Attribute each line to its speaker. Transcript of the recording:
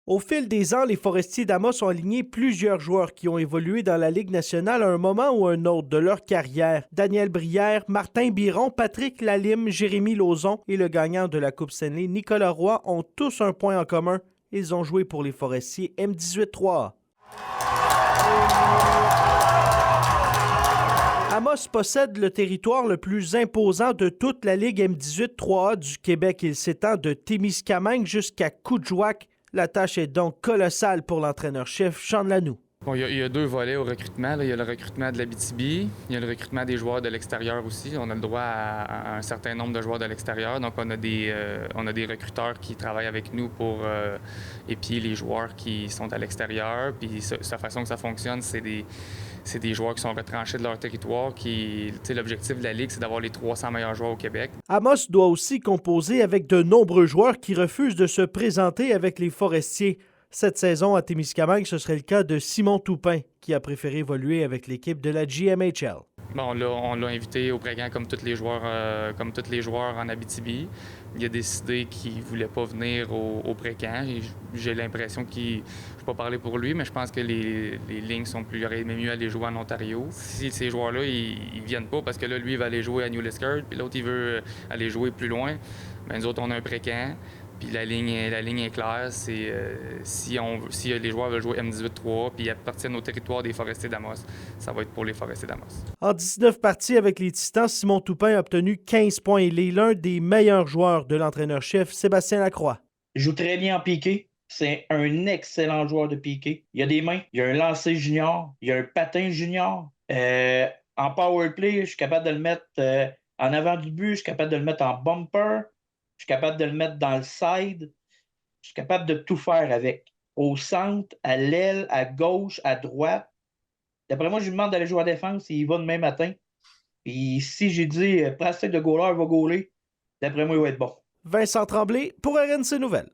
Speaker 1: Au fil des ans, les Forestiers d'Amos ont aligné plusieurs joueurs qui ont évolué dans la Ligue nationale à un moment ou un autre de leur carrière. Daniel Brière, Martin Biron, Patrick Lalime, Jérémy Lauzon et le gagnant de la Coupe Stanley, Nicolas Roy, ont tous un point en commun. Ils ont joué pour les Forestiers M18-3A. Amos possède le territoire le plus imposant de toute la Ligue M18-3A du Québec. Il s'étend de Témiscamingue jusqu'à Coudjouac. La tâche est donc colossale pour l'entraîneur-chef Sean Lanoue.
Speaker 2: Bon, il y a deux volets au recrutement. Là. Il y a le recrutement de l'Abitibi, il y a le recrutement des joueurs de l'extérieur aussi. On a le droit à un certain nombre de joueurs de l'extérieur. Donc, on a des recruteurs qui travaillent avec nous pour épier les joueurs qui sont à l'extérieur. Puis, la façon que ça fonctionne, c'est des joueurs qui sont retranchés de leur territoire. L'objectif de la Ligue, c'est d'avoir les 300 meilleurs joueurs au Québec.
Speaker 1: Amos doit aussi composer avec de nombreux joueurs qui refusent de se présenter avec les Forestiers. Cette saison, à Témiscamingue, ce serait le cas de Simon Toupin, qui a préféré évoluer avec l'équipe de la GMHL.
Speaker 2: Bon, on l'a invité au pré-camp comme tous les joueurs en Abitibi. Il a décidé qu'il ne voulait pas venir au pré-camp. J'ai l'impression qu'il... Je ne vais pas parler pour lui, mais je pense que les lignes sont plus... Il aurait aimé mieux aller jouer en Ontario. Si ces joueurs-là, ils viennent pas parce que là, lui, il va aller jouer à New Liskeard, puis l'autre, il veut aller jouer plus loin, bien, nous autres, on a un pré-camp. Puis la ligne est claire, c'est si les joueurs veulent jouer M18-3 puis appartiennent au territoire des Forestiers d'Amos, ça va être pour les Forestiers d'Amos.
Speaker 1: En 19 parties avec les Titans, Simon Toupin a obtenu 15 points. Il est l'un des meilleurs joueurs de l'entraîneur-chef Sébastien Lacroix.
Speaker 3: Il joue très bien en piqué. C'est un excellent joueur de piqué. Il a des mains, il a un lancer junior, il a un patin junior. En power play, je suis capable de le mettre en avant du but, je suis capable de le mettre en bumper. Je suis capable de le mettre dans le side. Je suis capable de tout faire avec. Au centre, à l'aile, à gauche, à droite. D'après moi, je lui demande d'aller jouer à défense et il va demain matin. Puis si j'ai dit, pratique de goaler, il va goaler. D'après moi, il va être bon.
Speaker 1: Vincent Tremblay pour RNC Nouvelles.